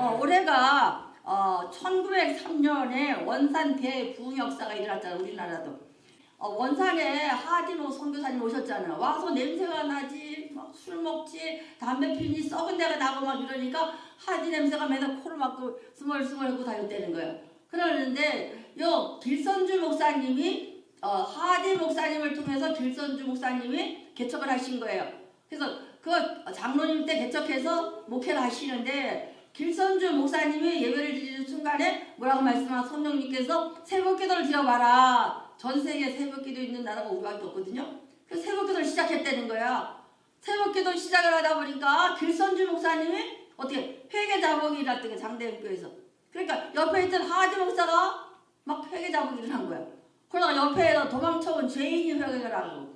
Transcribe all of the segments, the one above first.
올해가 1903년에 원산 대부흥 역사가 일어났잖아요. 우리나라도. 원산에 하진호 선교사님 오셨잖아요. 와서 냄새가 나지, 막 술 먹지, 담배 피니 썩은 데가 나고 막 이러니까 하진 냄새가 맨날 코를 막고 스멀스멀하고 다녔다는 거예요. 그러는데 요 길선주 목사님이 하진 목사님을 통해서 길선주 목사님이 개척을 하신 거예요. 그래서 그 장로님 때 개척해서 목회를 하시는데 길선주 목사님이 예배를 드리는 순간에 뭐라고 말씀하신 성령님께서 새벽기도를 드려봐라. 전 세계에 새벽기도 있는 나라가 우리밖에 없거든요. 그래서 새벽기도를 시작했다는 거야. 새벽기도 시작을 하다 보니까 길선주 목사님이 어떻게 회개자복이 일어났던 거야. 장대교회에서. 그러니까 옆에 있던 하지 목사가 막 회개자복이 일어난 거야. 그러다가 옆에 도망쳐온 죄인이 회개를 하고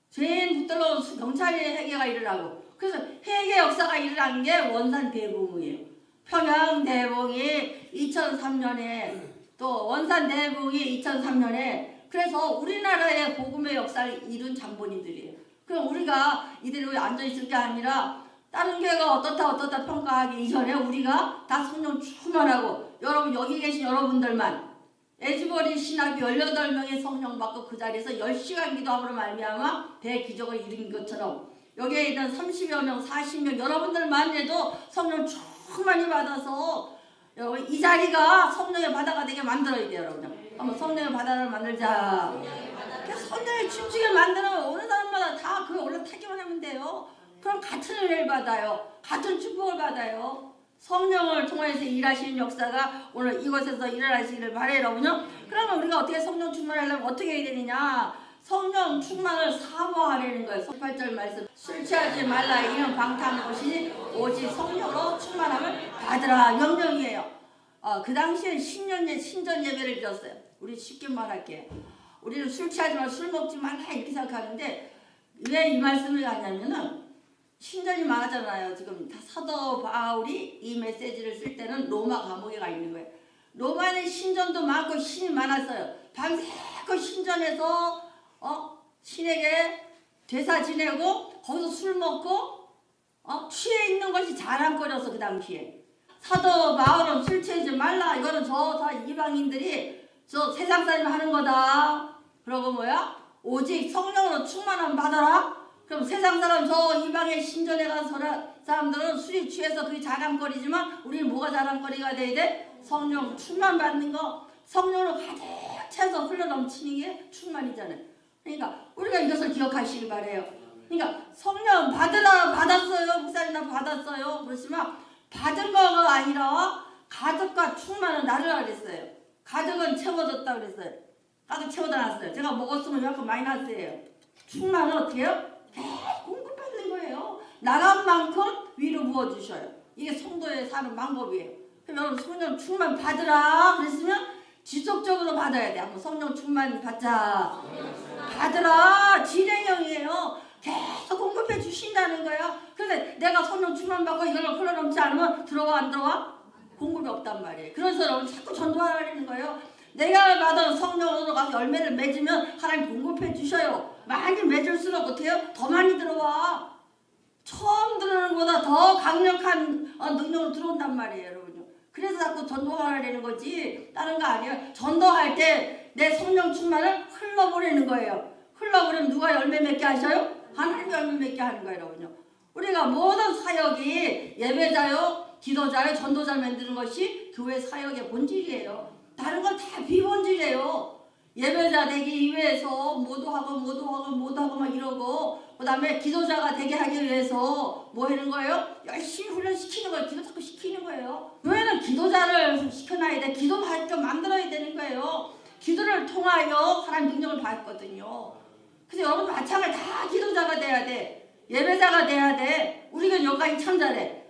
죄인 붙들러 경찰이 회개가 일어나고 그래서 회개 역사가 일어난 게 원산 대부흥이에요. 평양 대부흥이 2003년에 또 원산 대부흥이 2003년에 그래서 우리나라의 복음의 역사를 이룬 장본인들이에요. 그럼 우리가 이대로 앉아있을 게 아니라 다른 교회가 어떻다 평가하기 이전에 우리가 다 성령 충만하고 여러분 여기 계신 여러분들만 에즈버리 신학교 18명의 성령 받고 그 자리에서 10시간 기도함으로 말미암아 대기적을 이룬 것처럼 여기에 있는 30여 명, 40명 여러분들만 해도 성령 충만히 받아서 여러분 이 자리가 성령의 바다가 되게 만들어야 돼요. 여러분 한번 성령의 바다를 만들자. 성령의 춤추게 만들면 어느 사람마다 다 그거 올라타기만 하면 돼요. 그럼 같은 은혜를 받아요. 같은 축복을 받아요. 성령을 통해서 일하시는 역사가 오늘 이곳에서 일어나시기를 바라요. 여러분요. 그러면 우리가 어떻게 성령 충만을 하려면 어떻게 해야 되느냐. 성령 충만을 사모하려는 거예요. 18절 말씀 술 취하지 말라 이는 방탕한 것이니 오직 성령으로 충만함을 받으라 명령이에요. 그 당시에 신전 예배를 드렸어요. 우리 쉽게 말할게요. 우리는 술 취하지 말라 술 먹지 말라 이렇게 생각하는데 왜 이 말씀을 하냐면은 신전이 많았잖아요. 지금 사도 바울이 이 메시지를 쓸 때는 로마 감옥에 가 있는 거예요. 로마는 신전도 많고 신이 많았어요. 밤새고 신전에서 신에게 제사 지내고 거기서 술 먹고 취해 있는 것이 자랑거려서 그 당시에 사도 바울은 술 취하지 말라 이거는 저 다 이방인들이 저 세상 사람이 하는 거다. 그러고 뭐야? 오직 성령으로 충만함 받아라. 그럼 세상 사람 저 이방의 신전에 가서 사람들은 술이 취해서 그게 자랑거리지만 우리는 뭐가 자랑거리가 돼야 돼? 성령 충만 받는 거 성령으로 가득 차서 흘러넘치는 게 충만이잖아요. 그러니까 우리가 이것을 기억하시길 바래요. 그러니까 성령 받았어요. 목사님 나 받았어요. 그렇지만 받은 거가 아니라 가득과 충만은 나르라 그랬어요. 가득은 채워졌다 그랬어요. 가득 채워다 놨어요. 제가 먹었으면 이만큼 마이너스예요. 충만은 어떻게 해요? 공급받는 거예요. 나간 만큼 위로 부어주셔요. 이게 성도의 사는 방법이에요. 그럼 여러분 성령 충만 받으라 그랬으면 지속적으로 받아야 돼. 한번 성령 충만 받자. 받으라. 진행형이에요. 계속 공급해 주신다는 거야. 그런데 내가 성령 충만 받고 이걸 흘러넘지 않으면 들어와 안 들어와? 공급이 없단 말이에요. 그래서 여러분 자꾸 전도하라는 거예요. 내가 받은 성령으로 가서 열매를 맺으면 하나님 공급해 주셔요. 많이 맺을수록 어떻게 해요? 더 많이 들어와. 처음 들어오는 것보다 더 강력한 능력으로 들어온단 말이에요. 여러분요. 그래서 자꾸 전도하라는 거지 다른 거 아니에요. 전도할 때 내 성령 충만을 흘러보내는 거예요. 흘러보내면 누가 열매 맺게 하셔요? 하나님 열매 맺게 하는 거예요. 여러분요. 우리가 모든 사역이 예배자요, 기도자요, 전도자를 만드는 것이 교회 사역의 본질이에요. 다른 건 다 비본질이에요. 예배자 되기 위해서 모두 하고 막 이러고 그 다음에 기도자가 되게 하기 위해서 뭐 하는 거예요? 열심히 훈련시키는 거예요. 기도 자꾸 시키는 거예요. 교회는 기도자를 시켜놔야 돼. 기도 받게 만들어야 되는 거예요. 기도를 통하여 하나님 능력을 받거든요. 그래서 여러분 마찬가지 다 기도자가 돼야 돼. 예배자가 돼야 돼. 우리가 여기까지 참 잘해.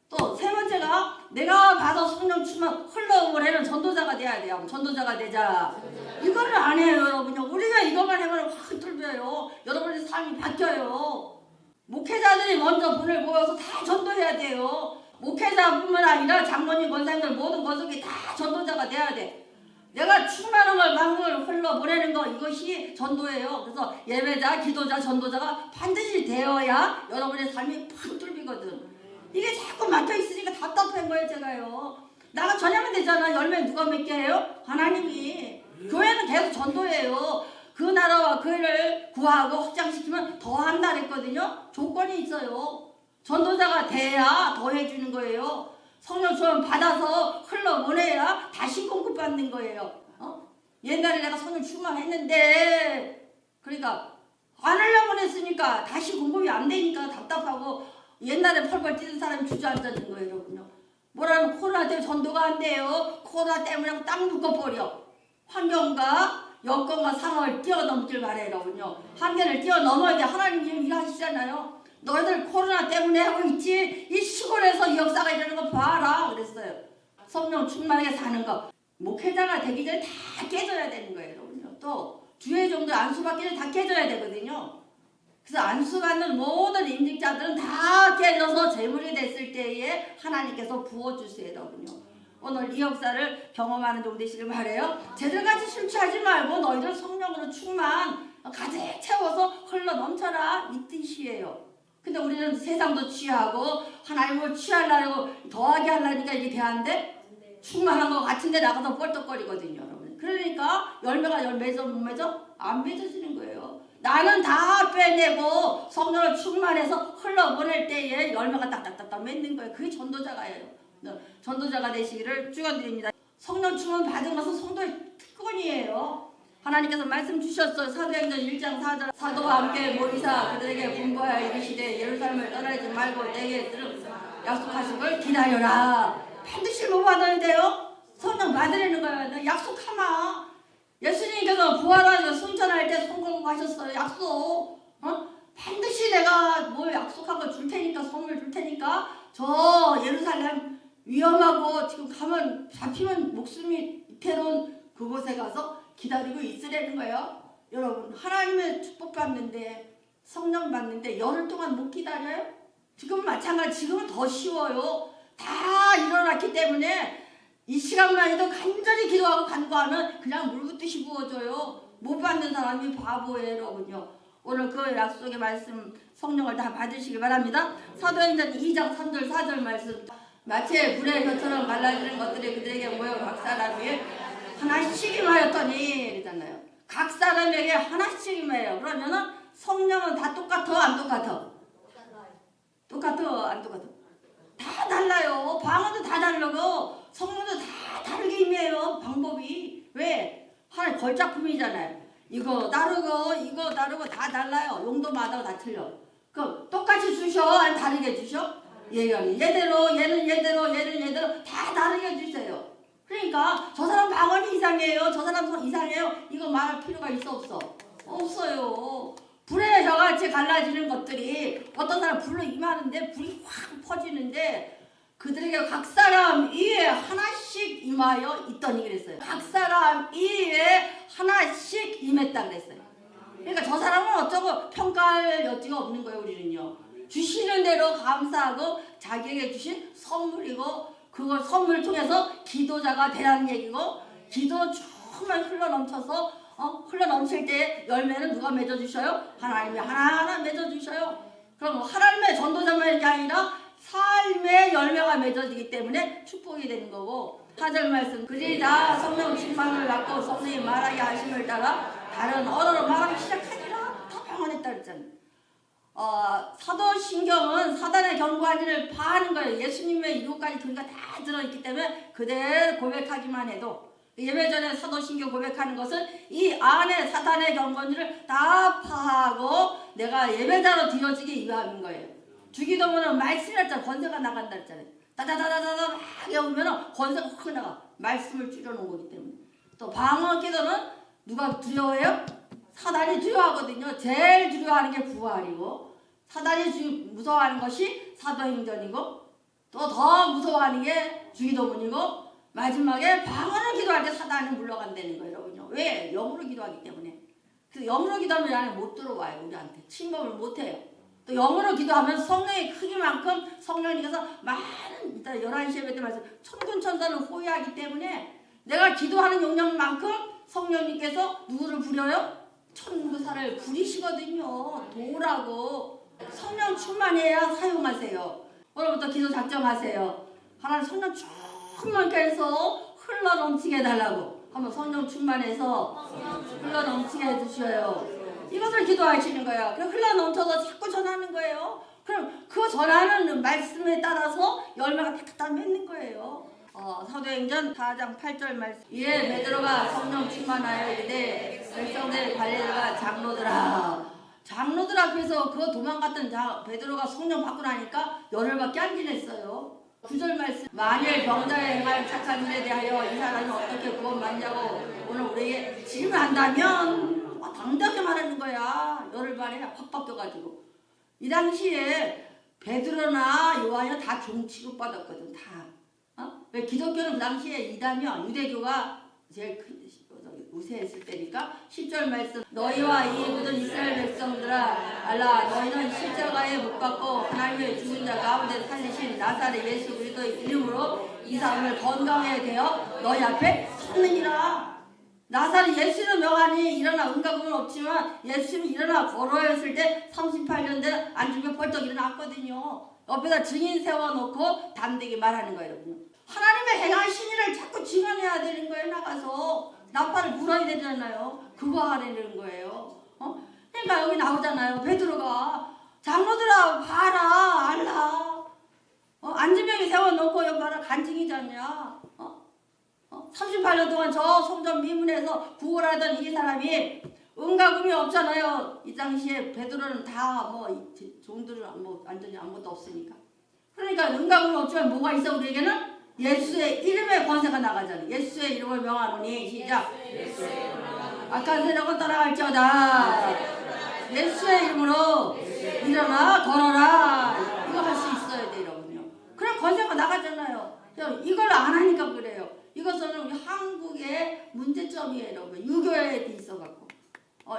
또 세 번째가 내가 받아 성령 충만 흘러오래는 전도자가 돼야 돼요. 전도자가 되자. 이거를 안 해요, 여러분요. 우리가 이것만 하면 확 뚫려요. 여러분의 삶이 바뀌어요. 목회자들이 먼저 분을 모여서 다 전도해야 돼요. 목회자뿐만 아니라 장로님, 권사님들 모든 권속이 다 전도자가 돼야 돼. 내가 충만한 걸 만물 흘러보내는 거 이것이 전도예요. 그래서 예배자, 기도자, 전도자가 반드시 되어야 여러분의 삶이 팍 뚫리거든. 이게 자꾸 막혀 있으니까 답답한 거예요, 제가요. 나가 전하면 되잖아. 열매 누가 맺게 해요? 하나님이. 교회는 계속 전도예요. 그 나라와 그 일을 구하고 확장시키면 더 한다 그랬거든요. 조건이 있어요. 전도자가 돼야 더 해주는 거예요. 성령 충만 받아서 흘러보내야 다시 공급받는 거예요. 옛날에 내가 성령 충만했는데 그러니까 안 흘러보냈으니까 다시 공급이 안 되니까 답답하고 옛날에 펄펄 뛰는 사람이 주저앉는 거예요, 여러분요. 뭐라면 코로나 때문에 전도가 안 돼요. 코로나 때문에 땅 묶어버려. 환경과 여건과 상황을 뛰어넘길 바래요, 여러분요. 한계를 뛰어넘어야 돼. 하나님 일하시잖아요. 너희들 코로나 때문에 하고 있지. 이 시골에서 이 역사가 일어나는 거 봐라 그랬어요. 성령 충만하게 사는 거. 목회자가 되기 전에 다 깨져야 되는 거예요, 여러분요. 또 주의 정도 안수 받기 전에 다 깨져야 되거든요. 그래서 안수 받는 모든 임직자들은 다 깨져서 제물이 됐을 때에 하나님께서 부어주세요, 여러분요. 오늘 이 역사를 경험하는 종 되시길 바래요. 쟤들같이 술 취하지 말고 너희들 성령으로 충만 가득 채워서 흘러 넘쳐라 이 뜻이에요. 근데 우리는 세상도 취하고 하나님을 취하려고 더하게 하려니까 이게 돼안돼? 충만한 것 같은데 나가서 뻘떡거리거든요, 여러분. 그러니까 열매가 맺어 못 맺어? 안 맺어지는 거예요. 나는 다 빼내고 성령을 충만해서 흘러보낼 때에 열매가 딱딱딱딱 맺는 거예요. 그게 전도자가예요. 전도자가 되시기를 축원드립니다. 성령 충만 받은 것은 성도의 특권이에요. 하나님께서 말씀 주셨어요. 사도행전 1장 4절 사도와 함께 모이사 그들에게 분부하여 이르시되 예루살렘을 떠나지 말고 내게 약속하신 걸 기다려라. 반드시 뭐 받아야 돼요? 성령 받으려는 거예요. 약속하마. 예수님께서 부활하셔서 승천할 때 손 걸고 가셨어요. 약속. 반드시 내가 뭐 약속한 거 줄 테니까 선물 줄 테니까 저 예루살렘 위험하고 지금 가면 잡히면 목숨이 이태로운 그곳에 가서 기다리고 있으라는 거예요. 여러분 하나님의 축복 받는데 성령 받는데 열흘 동안 못 기다려요? 지금 마찬가지. 지금은 더 쉬워요. 다 일어났기 때문에 이 시간만 해도 간절히 기도하고 간구하면 그냥 물붓듯이 부어져요. 못 받는 사람이 바보예요, 여러분요. 오늘 그 약속의 말씀 성령을 다 받으시기 바랍니다. 사도행전 2장 3절 4절 말씀. 마치 불의 혀처럼 말라지는 것들이 그들에게 모여 각 사람이 하나씩 임하였더니 이러잖아요. 각 사람에게 하나씩 임해요. 그러면은 성령은 다 똑같아 안 똑같아? 똑같아 안 똑같아? 다 달라요. 방언도 다 다르고 성령도 다 다르게 임해요. 방법이. 왜? 하나의 걸작품이잖아요. 이거 다르고 이거 다르고 다 달라요. 용도마다 다 틀려. 그럼 똑같이 주셔? 아니면 다르게 주셔? 얘대로 얘는 얘대로 얘는 얘대로 다 다르게 주세요. 그러니까 저 사람 방언이 이상해요. 저 사람 이상해요. 이거 말할 필요가 있어 없어? 없어요. 불의 혀같이 갈라지는 것들이 어떤 사람 불로 임하는데 불이 확 퍼지는데 그들에게 각 사람 이에 하나씩 임하여 있더니 그랬어요. 각 사람 이에 하나씩 임했다 그랬어요. 그러니까 저 사람은 어쩌고 평가할 여지가 없는 거예요. 우리는요. 주시는 대로 감사하고 자기에게 주신 선물이고 그걸 선물을 통해서 기도자가 되라는 얘기고 기도 조금만 흘러넘쳐서 흘러넘칠 때 열매는 누가 맺어주셔요? 하나님이 하나하나 맺어주셔요. 그럼 하나님의 전도자만이 아니라 삶의 열매가 맺어지기 때문에 축복이 되는 거고 4절 말씀 그들이 다 성령 충만을 받고 성령이 말하게 하심을 따라 다른 언어로 말하기 시작하니라 다 방언했다 그랬잖아요. 사도신경은 사단의 경고한 일을 파하는 거예요. 예수님의 이것까지 그가 다 들어있기 때문에 그대로 고백하기만 해도 예배전에 사도신경 고백하는 것은 이 안에 사단의 경고를 다 파하고 내가 예배자로 되어지기 위함인 거예요. 주기도문은 말씀이랬잖아. 권세가 나간다 했잖아요. 따다다다다다 막 외우면 권세가 확 나가. 말씀을 줄여놓은 거기 때문에. 또 방언 기도는 누가 두려워해요? 사단이 두려워하거든요. 제일 두려워하는 게 부활이고 사단이 무서워하는 것이 사도행전이고 또 더 무서워하는 게 주기도문이고 마지막에 방언을 기도할 때 사단이 물러간다는 거예요. 여러분요. 왜? 영으로 기도하기 때문에. 그래서 영으로 기도하면 안에 못 들어와요. 우리한테. 침범을 못해요. 또 영으로 기도하면 성령의 크기만큼 성령님께서 많은 이따 11시 예배 때 말씀 천군 천사는 호위하기 때문에 내가 기도하는 용량만큼 성령님께서 누구를 부려요? 천구사를 부리시거든요. 도라고. 성령 충만해야 사용하세요. 오늘부터 기도 작정하세요. 하나님 성령 충만케 해서 흘러 넘치게 해달라고. 한번 성령 충만해서 흘러 넘치게 해주셔요. 이것을 기도하시는 거예요. 그럼 흘러 넘쳐서 자꾸 전하는 거예요. 그럼 그 전하는 말씀에 따라서 열매가 탁탁 맺는 거예요. 사도행전 4장 8절 말씀. 이에 베드로가 성령 충만하여 이르되 백성들 관리들과 장로들 앞에서 그 도망갔던 베드로가 성령 받고 나니까 열흘밖에 안 지냈어요. 9절 말씀. 만일 병자에 행할 착한 일에 대하여 이 사람이 어떻게 구원받냐고 오늘 우리에게 질문한다면 당당히 말하는 거야. 열흘 만에 확 바뀌어가지고. 이 당시에 베드로나 요한이 다 종 취급받았거든. 다. 왜 기독교는 그 당시에 이단이요. 유대교가 제일 큰 우세했을 때니까 10절 말씀. 너희와 이 모든 이스라엘 백성들아 알라 너희는 십자가에 못 박고 하나님의 죽은 자 가운데 살리신 나사렛 예수 그리스도의 이름으로 이 사람을 건강하게 되어 너희 앞에 섰느니라. 나사렛 예수는 명하니 일어나 은가금은 없지만 예수는 일어나 걸어야 했을 때 38년 된 안중에 벌떡 일어났거든요. 옆에다 증인 세워놓고 담대게 말하는 거예요. 여러분. 하나님의 행하신 일을 자꾸 증언해야 되는 거예요. 나가서 나팔을 불어야 되잖아요. 그거 하려는 거예요. 그러니까 여기 나오잖아요. 베드로가 장로들아 봐라 알라. 안지명이 세워놓고 여기 봐라 간증이잖냐. 38년 동안 저 성전 미문에서 구걸하던 이 사람이 은가금이 없잖아요. 이 당시에 베드로는 다 종들은 완전히 아무것도 없으니까. 그러니까 은가금이 없지만 뭐가 있어 우리에게는? 예수의 이름의 권세가 나가잖아요. 예수의 이름을 명하노니 시작. 악한 세력을 따라갈지어다. 예수의 이름으로 일어나 걸어라. 이거 할 수 있어야 돼요. 여러분요. 그럼 권세가 나가잖아요. 이걸 안 하니까 그래요. 이것은 우리 한국의 문제점이에요. 여러분. 유교에 있어갖고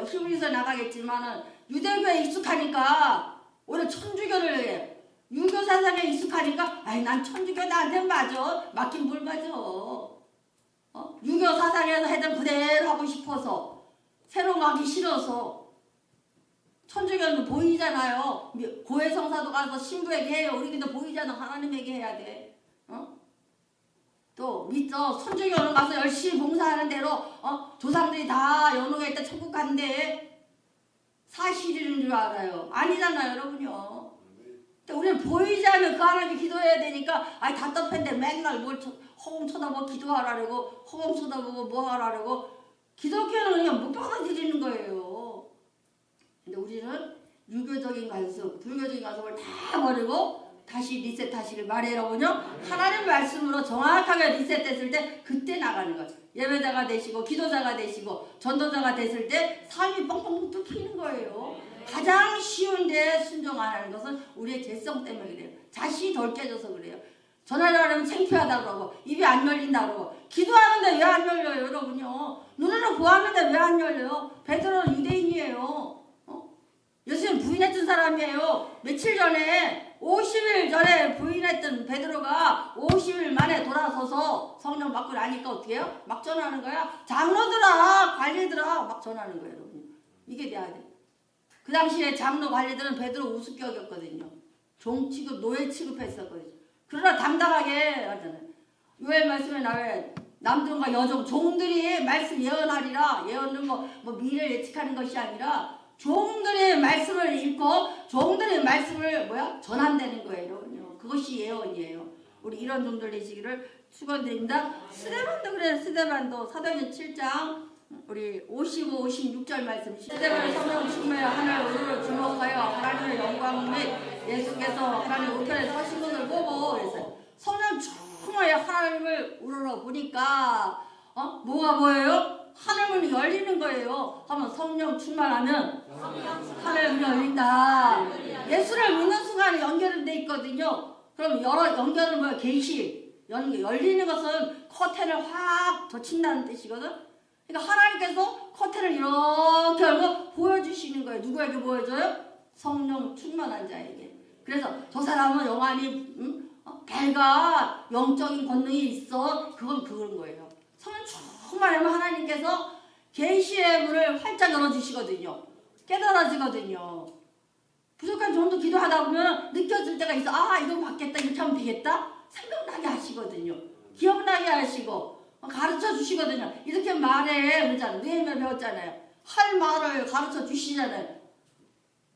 힘에서 나가겠지만은 유대교에 익숙하니까 오히려 천주교를 해요. 유교 사상에 익숙하니까 아이 난 천주교 나한테 맞아. 맞긴 뭘 맞아. 유교 사상에서 해던 그대로 하고 싶어서 새로운 거 하기 싫어서. 천주교는 보이잖아요. 고해성사도 가서 신부에게 해요. 우리도 보이잖아. 하나님에게 해야 돼. 또 믿죠. 천주교는 가서 열심히 봉사하는 대로 조상들이 다 연옥에 있다 천국 간대. 사실인 줄 알아요. 아니잖아요 여러분요. 우리는 보이지 않는 그 하나님 기도해야 되니까 답답한데 맨날 뭘 허공 쳐다보고 기도하라고 허공 쳐다보고 뭐 하라고. 기독교는 그냥 못 받아들이는 거예요. 근데 우리는 유교적인 관습, 불교적인 관습을 다 버리고 다시 리셋하시길 바래라고요. 하나님 말씀으로 정확하게 리셋됐을 때 그때 나가는 거죠. 예배자가 되시고 기도자가 되시고 전도자가 됐을 때 삶이 뻥뻥 뚫히는 거예요. 가장 쉬운데 순종 안 하는 것은 우리의 죄성 때문에 그래요. 자신이 덜 깨져서 그래요. 전화를 하려면 창피하다고 그러고 입이 안 열린다고 그러고 기도하는데 왜 안 열려요 여러분요. 눈으로 보았는데 왜 안 열려요. 베드로는 유대인이에요. 예수님 부인했던 사람이에요. 며칠 전에 50일 전에 부인했던 베드로가 50일 만에 돌아서서 성령 받고 나니까 어떻게 해요? 막 전하는 거야. 장로들아 관리들아 막 전하는 거예요 여러분. 이게 돼야 돼. 그 당시에 장로 관리들은 베드로 우습게 여겼거든요. 종 취급, 노예 취급했었거든요. 그러나 당당하게 하잖아요. 요엘 말씀에 나와요. 남종과 여종, 종들이 말씀 예언하리라. 예언은 뭐 미래를 예측하는 것이 아니라 종들의 말씀을 읽고 종들의 말씀을 전한다는 거예요. 그것이 예언이에요. 우리 이런 종들 되시기를 축원드립니다. 스데반도 그래요. 스데반도 사도행전 7장 우리 55, 56절 말씀. 스데반의 성령 충만하여 하늘 우르르 주목하여 하나님의 영광 및 예수께서 하나님 우편에 서신 것을 보고 그랬어요. 성령 충만하여 하나님을 우르르 보니까 뭐가 보여요? 하늘문이 열리는 거예요. 한번 성령 충만하면 하늘문이 열린다. 예수를 믿는 순간에 연결돼 있거든요. 그럼 연결은 뭐야? 계시. 열리는 것은 커튼을 확 젖힌다는 뜻이거든. 그러니까 하나님께서 커튼을 이렇게 열고 보여주시는 거예요. 누구에게 보여줘요? 성령 충만한 자에게. 그래서 저 사람은 영안이 배가 영적인 권능이 있어. 그건 그런 거예요. 성령 충만하면 하나님께서 계시의 문을 활짝 열어주시거든요. 깨달아지거든요. 부족한 정도 기도하다 보면 느껴질 때가 있어. 아, 이거 받겠다. 이렇게 하면 되겠다. 생각나게 하시거든요. 기억나게 하시고 가르쳐 주시거든요. 이렇게 말해 그러잖아요. 뇌면 배웠잖아요. 할 말을 가르쳐 주시잖아요.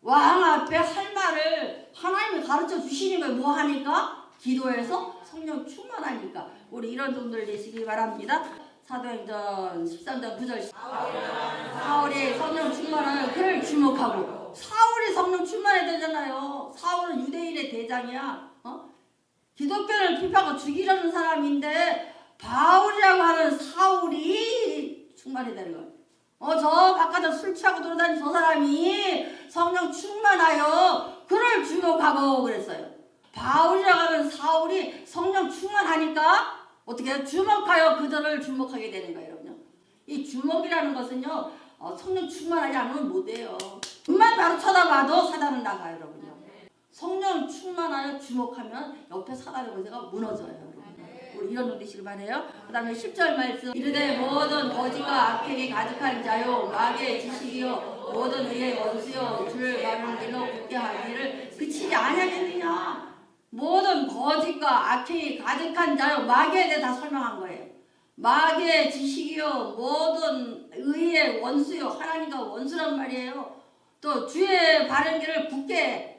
왕 앞에 할 말을 하나님이 가르쳐 주시는 걸 뭐 하니까? 기도해서 성령 충만하니까. 우리 이런 분들 되시기 바랍니다. 사도행전 13장 9절 사울이 성령 충만하여 그를 주목하고. 사울이 성령 충만해야 되잖아요. 사울은 유대인의 대장이야. 기독교를 비판하고 죽이려는 사람인데 바울이라고 하는 사울이 충만해야 되는 거예요. 저 바깥에 술 취하고 돌아다니는 저 사람이 성령 충만하여 그를 주목하고 그랬어요. 바울이라고 하는 사울이 성령 충만하니까 어떻게 해요? 주목하여 그들을 주목하게 되는 거예요. 여러분요. 이 주목이라는 것은요, 성령 충만하지 않으면 못해요. 눈만 바로 쳐다봐도 사단은 나가요. 여러분요. 성령 충만하여 주목하면 옆에 사단의 권세가 무너져요. 우리 이런 놈 되시길 바래요. 그 다음에 10절 말씀 이르되 모든 거짓과 악행이 가득한 자요 마귀의 지식이요 모든 의의 원수요 주를 가르는 길로 굳게 하기를 그치지 아니하겠느냐. 모든 거짓과 악행이 가득한 자요 마귀에 대해 다 설명한 거예요. 마귀의 지식이요 모든 의의 원수요 하나님과 원수란 말이에요. 또 주의 바른 길을 굳게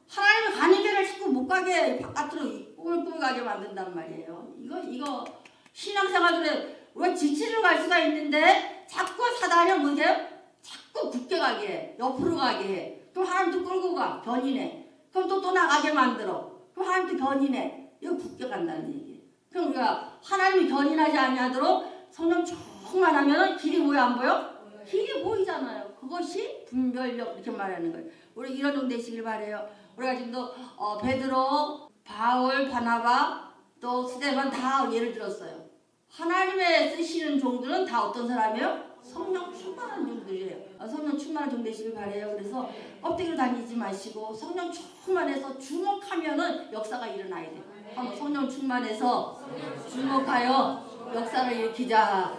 하나님의 가는 길을 자꾸 못 가게 바깥으로 꿀꿀 가게 만든단 말이에요. 이거 신앙생활에 왜 지치러 갈 수가 있는데 자꾸 사단이 뭐게요? 자꾸 굳게 가게 해. 옆으로 가게 해. 그럼 하나님도 끌고 가. 견인해. 그럼 또 나가게 만들어. 그럼 하나님도 견인해. 이거 굳게 간다는 얘기예요. 그럼 우리가 하나님이 견인하지 아니하도록 성령 충만하면 길이 보여 안 보여? 길이 보이잖아요. 그것이 분별력 이렇게 말하는 거예요. 우리 이런 종 되시길 바래요. 우리가 지금도 베드로, 바울, 바나바, 또 스데반 다 예를 들었어요. 하나님의 쓰시는 종들은 다 어떤 사람이에요? 성령 충만한 종들이에요. 성령 충만한 종 되시길 바래요. 그래서 껍데기로 다니지 마시고 성령 충만해서 주목하면은 역사가 일어나야 돼요. 성령 충만해서 주목하여 역사를 일으키자.